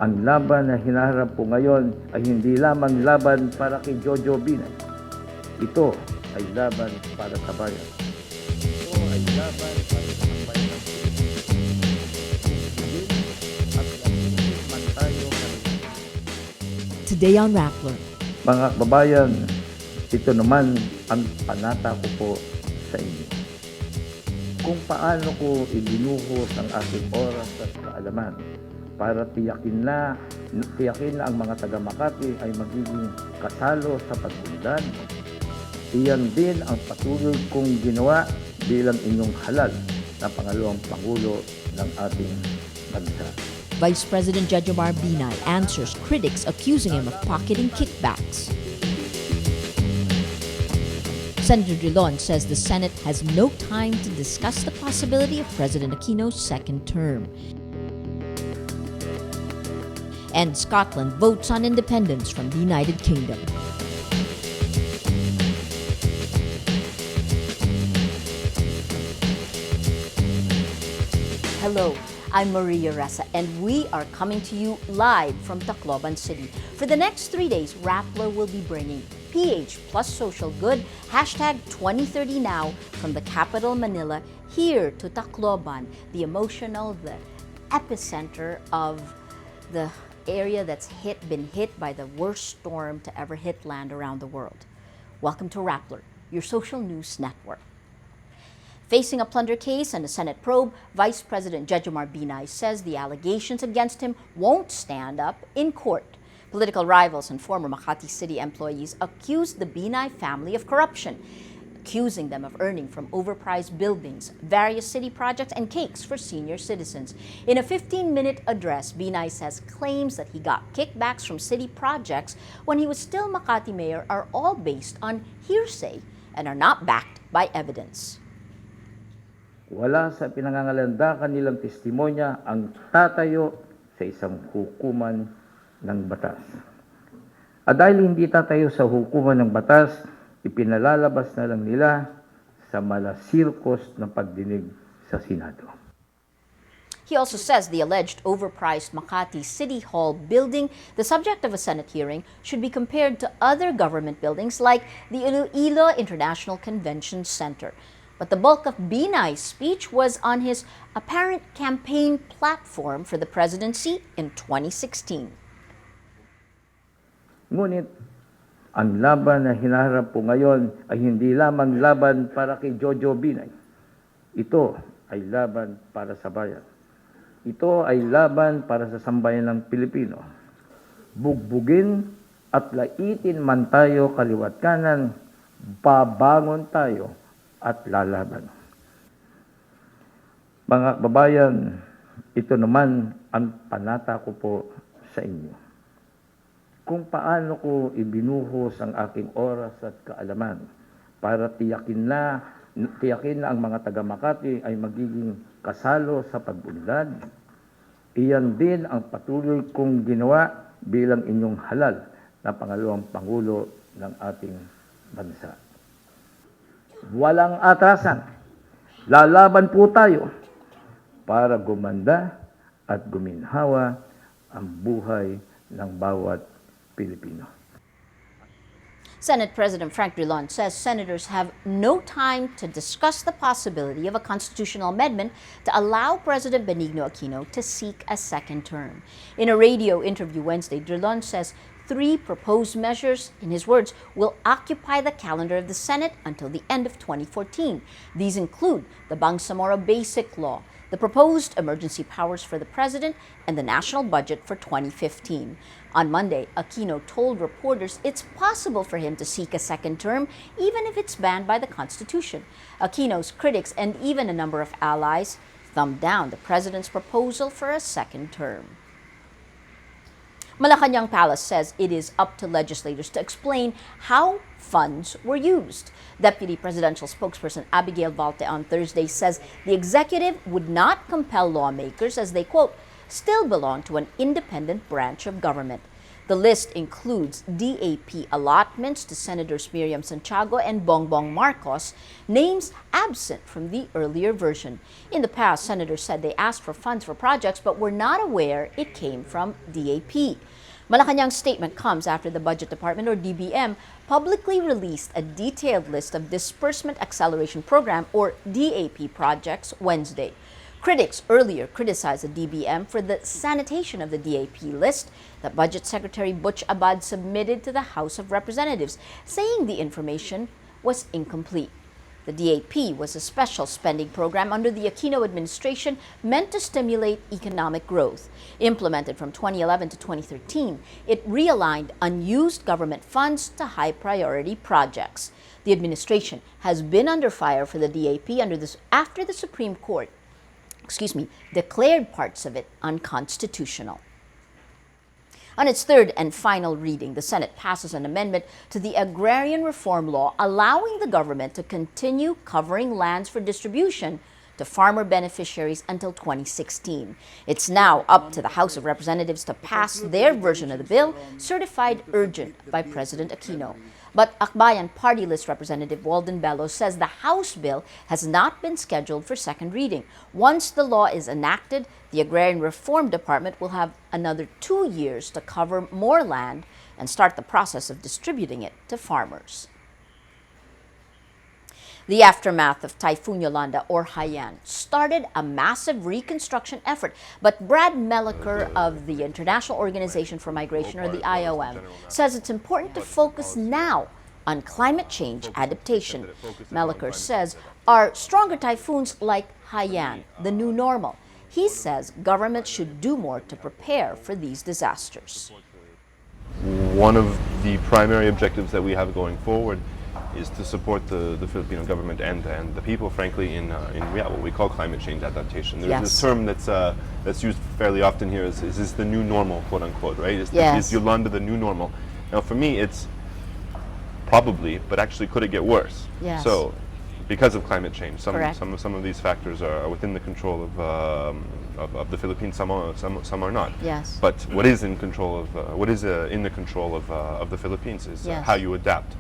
Ang laban na hinaharap po ngayon ay hindi lamang laban para kay Jojo Binay. Ito ay laban para sa bayan. Ito ay laban para sa bayan. At man tayo. Today on Rappler. Mga babayan, ito naman ang panata ko po sa inyo. Kung paano ko ibinuhos ang aking oras at kaalaman para tiyakin na ang mga taga-Makati ay magiging kasalo sa pag-unlad. Iyan din ang patuloy kong ginawa bilang inyong halal na pangalawang Pangulo ng ating bansa. Vice President Jejomar Binay answers critics accusing him of pocketing kickbacks. Senator Drilon says the Senate has no time to discuss the possibility of President Aquino's second term. And Scotland votes on independence from the United Kingdom. Hello, I'm Maria Ressa, and we are coming to you live from Tacloban City. For the next 3 days, Rappler will be bringing PH plus social good, #2030now from the capital Manila here to Tacloban, the emotional, the epicenter of the area that's been hit by the worst storm to ever hit land around the world. Welcome to Rappler, your social news network. Facing a plunder case and a Senate probe, Vice President Jejomar Binay says the allegations against him won't stand up in court. Political rivals and former Makati City employees accused the Binay family of corruption, accusing them of earning from overpriced buildings, various city projects, and cakes for senior citizens. In a 15-minute address, Binay says claims that he got kickbacks from city projects when he was still Makati mayor are all based on hearsay and are not backed by evidence. Wala sa pinangangalandakan nilang testimonya ang tatayo sa isang hukuman ng batas. At dahil hindi tatayo sa hukuman ng batas, ipinalalabas na lang nila sa malasirkos ng pagdinig sa Senado. He also says the alleged overpriced Makati City Hall building, the subject of a Senate hearing, should be compared to other government buildings like the Iloilo International Convention Center. But the bulk of Binay's speech was on his apparent campaign platform for the presidency in 2016. Ngunit, ang laban na hinaharap po ngayon ay hindi lamang laban para kay Jojo Binay. Ito ay laban para sa bayan. Ito ay laban para sa sambayan ng Pilipino. Bugbugin at laitin man tayo kaliwat kanan, babangon tayo at lalaban. Mga babayan, ito naman ang panata ko po sa inyo. Kung paano ko ibinuhos ang aking oras at kaalaman para tiyakin na ang mga taga-Makati ay magiging kasalo sa pag-unlad. Iyan din ang patuloy kong ginawa bilang inyong halal na pangalawang Pangulo ng ating bansa. Walang atrasan. Lalaban po tayo para gumanda at guminhawa ang buhay ng bawat Pilipino. Senate President Frank Drilon says senators have no time to discuss the possibility of a constitutional amendment to allow President Benigno Aquino to seek a second term. In a radio interview Wednesday, Drilon says 3 proposed measures, in his words, will occupy the calendar of the Senate until the end of 2014. These include the Bangsamoro Basic Law, the proposed emergency powers for the president, and the national budget for 2015. On Monday, Aquino told reporters it's possible for him to seek a second term, even if it's banned by the Constitution. Aquino's critics and even a number of allies thumbed down the president's proposal for a second term. Malacanang Palace says it is up to legislators to explain how funds were used. Deputy Presidential Spokesperson Abigail Valte on Thursday says the executive would not compel lawmakers as they, quote, still belong to an independent branch of government. The list includes DAP allotments to Senators Miriam Santiago and Bongbong Marcos, names absent from the earlier version. In the past, senators said they asked for funds for projects but were not aware it came from DAP. Malacanang's statement comes after the Budget Department, or DBM, publicly released a detailed list of Disbursement Acceleration Program, or DAP, projects Wednesday. Critics earlier criticized the DBM for the sanitation of the DAP list that Budget Secretary Butch Abad submitted to the House of Representatives, saying the information was incomplete. The DAP was a special spending program under the Aquino administration meant to stimulate economic growth. Implemented from 2011 to 2013, it realigned unused government funds to high-priority projects. The administration has been under fire for the DAP after the Supreme Court declared parts of it unconstitutional. On its third and final reading, the Senate passes an amendment to the Agrarian Reform law allowing the government to continue covering lands for distribution to farmer beneficiaries until 2016. It's now up to the House of Representatives to pass their version of the bill, certified urgent by President Aquino. But Akbayan Party List Representative Walden Bello says the House bill has not been scheduled for second reading. Once the law is enacted, the Agrarian Reform Department will have another 2 years to cover more land and start the process of distributing it to farmers. The aftermath of Typhoon Yolanda, or Haiyan, started a massive reconstruction effort, but Brad Melliker of the International Organization for Migration, or the IOM, says it's important to focus now on climate change adaptation. Melliker says, are stronger typhoons like Haiyan the new normal? He says governments should do more to prepare for these disasters. One of the primary objectives that we have going forward is to support the Filipino government and the people, frankly, in what we call climate change adaptation. There's this term that's used fairly often here is this the new normal, quote unquote, right? Is Yolanda the new normal? Now, for me, it's probably, but actually, could it get worse? Yes. So, because of climate change, some of these factors are within the control of the Philippines. Some are not. Yes. But what is in control of in the control of the Philippines is how you adapt.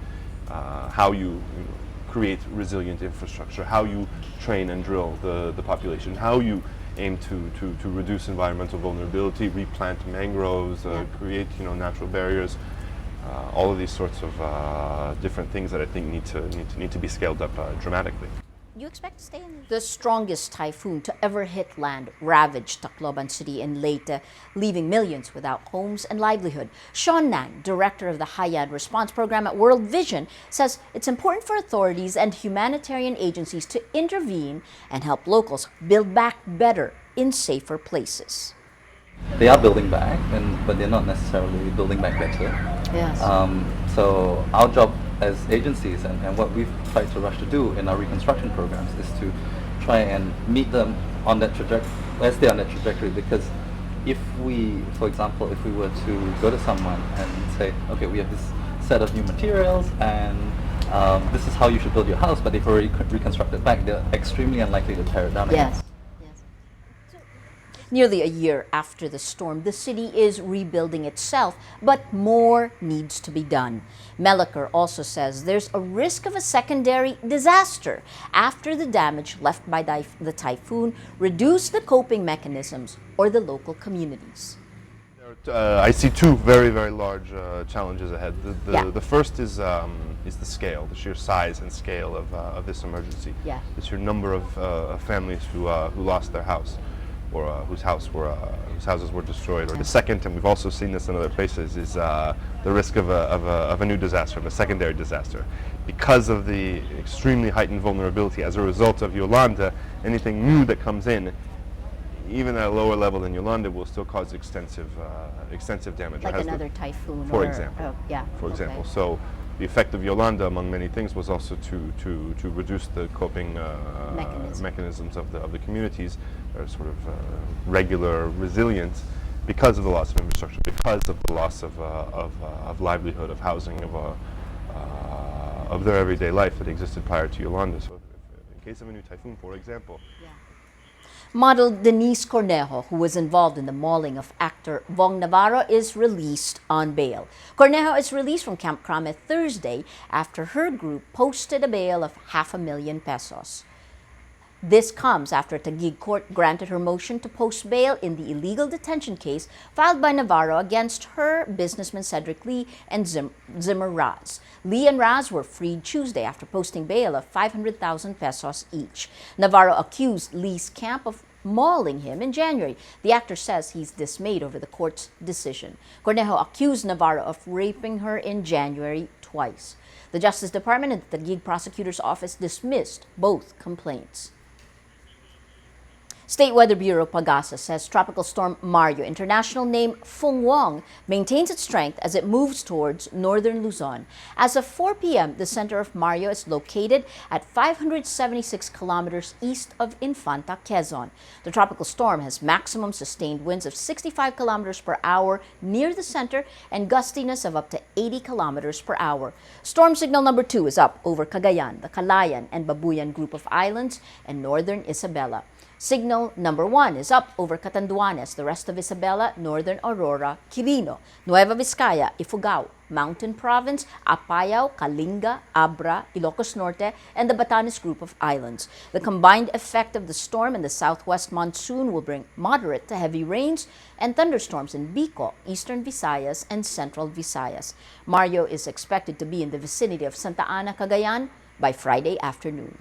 How you create resilient infrastructure, how you train and drill the population, how you aim to reduce environmental vulnerability, replant mangroves, create natural barriers, all of these sorts of different things that I think need to be scaled up dramatically. You expect to stay in the strongest typhoon to ever hit land ravaged Tacloban City in Leyte, leaving millions without homes and livelihood. Sean Nang, director of the Haiyan Response Program at World Vision, says it's important for authorities and humanitarian agencies to intervene and help locals build back better in safer places. They are building back, but they're not necessarily building back better. Yes. So our job as agencies and what we've tried to rush to do in our reconstruction programs is to try and meet them on that trajectory, let's stay on that trajectory, because if we, for example, if we were to go to someone and say, okay, we have this set of new materials and this is how you should build your house, but they've already reconstructed back, they're extremely unlikely to tear it down again. Yes. Nearly a year after the storm, the city is rebuilding itself, but more needs to be done. Melliker also says there's a risk of a secondary disaster after the damage left by the typhoon reduce the coping mechanisms or the local communities. I see two very, very large challenges ahead. The first is the scale, the sheer size and scale of this emergency. Yeah. The sheer number of families who lost their house, or whose houses were destroyed. Or the second, and we've also seen this in other places, is the risk of a new disaster, of a secondary disaster. Because of the extremely heightened vulnerability as a result of Yolanda, anything new that comes in, even at a lower level than Yolanda, will still cause extensive damage. Like another typhoon, for example. For example. So the effect of Yolanda, among many things, was also to reduce the coping mechanisms of the communities, or sort of regular resilience, because of the loss of infrastructure, because of the loss of livelihood, of housing, of their everyday life that existed prior to Yolanda. So, in case of a new typhoon, for example. Model Denise Cornejo, who was involved in the mauling of actor Vong Navarro, is released on bail. Cornejo is released from Camp Crame Thursday after her group posted a bail of 500,000 pesos. This comes after a Taguig court granted her motion to post bail in the illegal detention case filed by Navarro against her businessman Cedric Lee and Zimmer Raz. Lee and Raz were freed Tuesday after posting bail of 500,000 pesos each. Navarro accused Lee's camp of mauling him in January. The actor says he's dismayed over the court's decision. Cornejo accused Navarro of raping her in January twice. The Justice Department and the Taguig Prosecutor's Office dismissed both complaints. State Weather Bureau Pagasa says Tropical Storm Mario, international name Fung Wong, maintains its strength as it moves towards northern Luzon. As of 4 p.m., the center of Mario is located at 576 kilometers east of Infanta, Quezon. The tropical storm has maximum sustained winds of 65 kilometers per hour near the center and gustiness of up to 80 kilometers per hour. Storm signal number 2 is up over Cagayan, the Calayan, and Babuyan group of islands, and northern Isabela. Signal number 1 is up over Catanduanes, the rest of Isabela, Northern Aurora, Quirino, Nueva Vizcaya, Ifugao, Mountain Province, Apayao, Kalinga, Abra, Ilocos Norte, and the Batanes group of islands. The combined effect of the storm and the southwest monsoon will bring moderate to heavy rains and thunderstorms in Bicol, Eastern Visayas, and Central Visayas. Mario is expected to be in the vicinity of Santa Ana, Cagayan by Friday afternoon.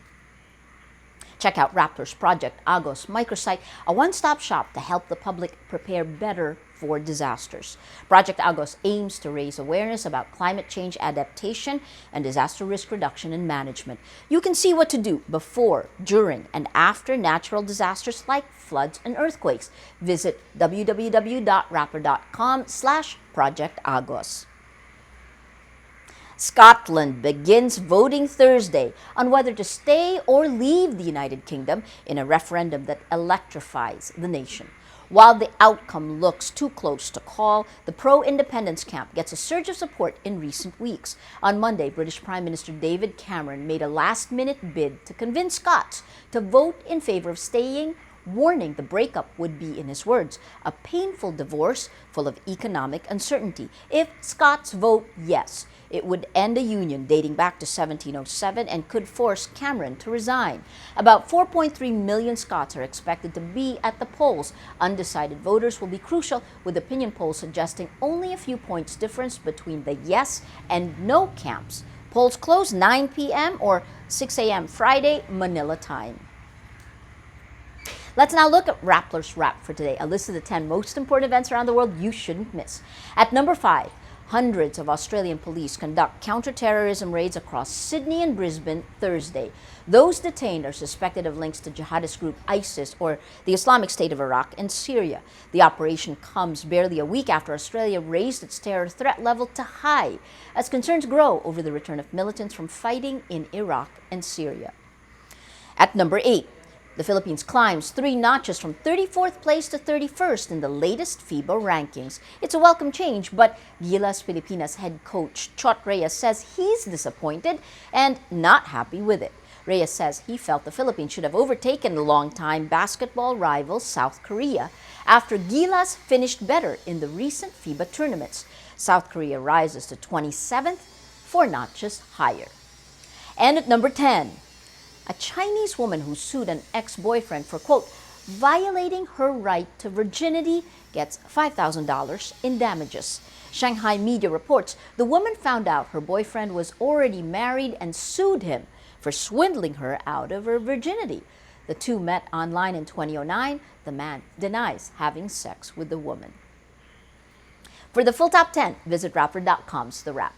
Check out Rappler's Project AOS microsite, a one-stop shop to help the public prepare better for disasters. Project AOS aims to raise awareness about climate change adaptation and disaster risk reduction and management. You can see what to do before, during, and after natural disasters like floods and earthquakes. Visit www.rappler.com/projectagos. Scotland begins voting Thursday on whether to stay or leave the United Kingdom in a referendum that electrifies the nation. While the outcome looks too close to call, the pro-independence camp gets a surge of support in recent weeks. On Monday, British Prime Minister David Cameron made a last-minute bid to convince Scots to vote in favor of staying, warning the breakup would be, in his words, a painful divorce full of economic uncertainty. If Scots vote yes, it would end a union dating back to 1707 and could force Cameron to resign. About 4.3 million Scots are expected to be at the polls. Undecided voters will be crucial, with opinion polls suggesting only a few points difference between the yes and no camps. Polls close 9 p.m. or 6 a.m. Friday, Manila time. Let's now look at Rappler's WAP for today, a list of the 10 most important events around the world you shouldn't miss. At number 5, hundreds of Australian police conduct counter-terrorism raids across Sydney and Brisbane Thursday. Those detained are suspected of links to jihadist group ISIS or the Islamic State of Iraq and Syria. The operation comes barely a week after Australia raised its terror threat level to high as concerns grow over the return of militants from fighting in Iraq and Syria. At number 8, the Philippines climbs 3 notches from 34th place to 31st in the latest FIBA rankings. It's a welcome change, but Gilas Pilipinas head coach Chot Reyes says he's disappointed and not happy with it. Reyes says he felt the Philippines should have overtaken the longtime basketball rival South Korea after Gilas finished better in the recent FIBA tournaments. South Korea rises to 27th, 4 notches higher. And at number 10, a Chinese woman who sued an ex-boyfriend for, quote, violating her right to virginity gets $5,000 in damages. Shanghai media reports the woman found out her boyfriend was already married and sued him for swindling her out of her virginity. The two met online in 2009. The man denies having sex with the woman. For the full top 10, visit Rappler.com's-The Wrap.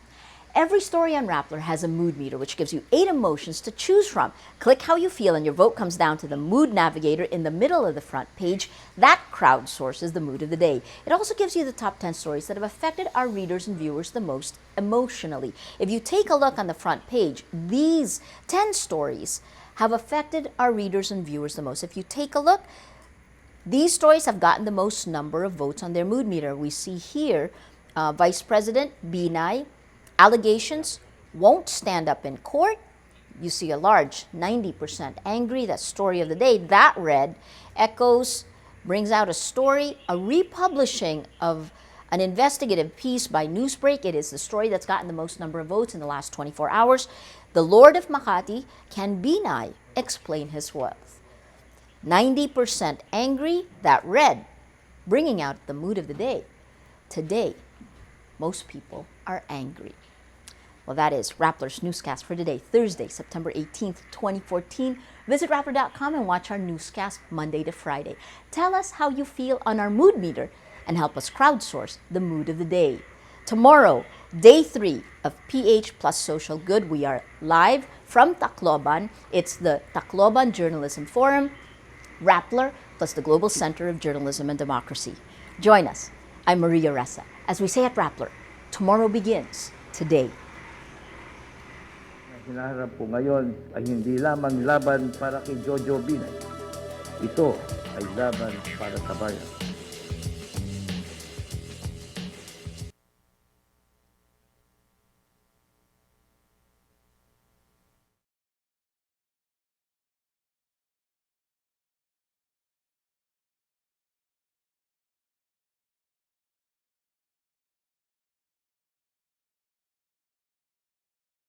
Every story on Rappler has a mood meter, which gives you 8 emotions to choose from. Click how you feel, and your vote comes down to the mood navigator in the middle of the front page. That crowdsources the mood of the day. It also gives you the top 10 stories that have affected our readers and viewers the most emotionally. If you take a look on the front page, these 10 stories have affected our readers and viewers the most. If you take a look, these stories have gotten the most number of votes on their mood meter. We see here Vice President Binay, allegations won't stand up in court, you see a large 90% angry. That story of the day, that read, echoes, brings out a story, a republishing of an investigative piece by Newsbreak. It is the story that's gotten the most number of votes in the last 24 hours. The Lord of Makati, can Binay explain his wealth? 90% angry, that read, bringing out the mood of the day. Today, most people are angry. Well, that is Rappler's Newscast for today, Thursday, September 18th, 2014. Visit Rappler.com and watch our newscast Monday to Friday. Tell us how you feel on our mood meter and help us crowdsource the mood of the day. Tomorrow, day 3 of PH plus Social Good. We are live from Tacloban. It's the Tacloban Journalism Forum, Rappler, plus the Global Center of Journalism and Democracy. Join us. I'm Maria Ressa. As we say at Rappler, tomorrow begins today. Hinaharap po ngayon ay hindi lamang laban para kay Jojo Binay. Ito ay laban para sa bayan.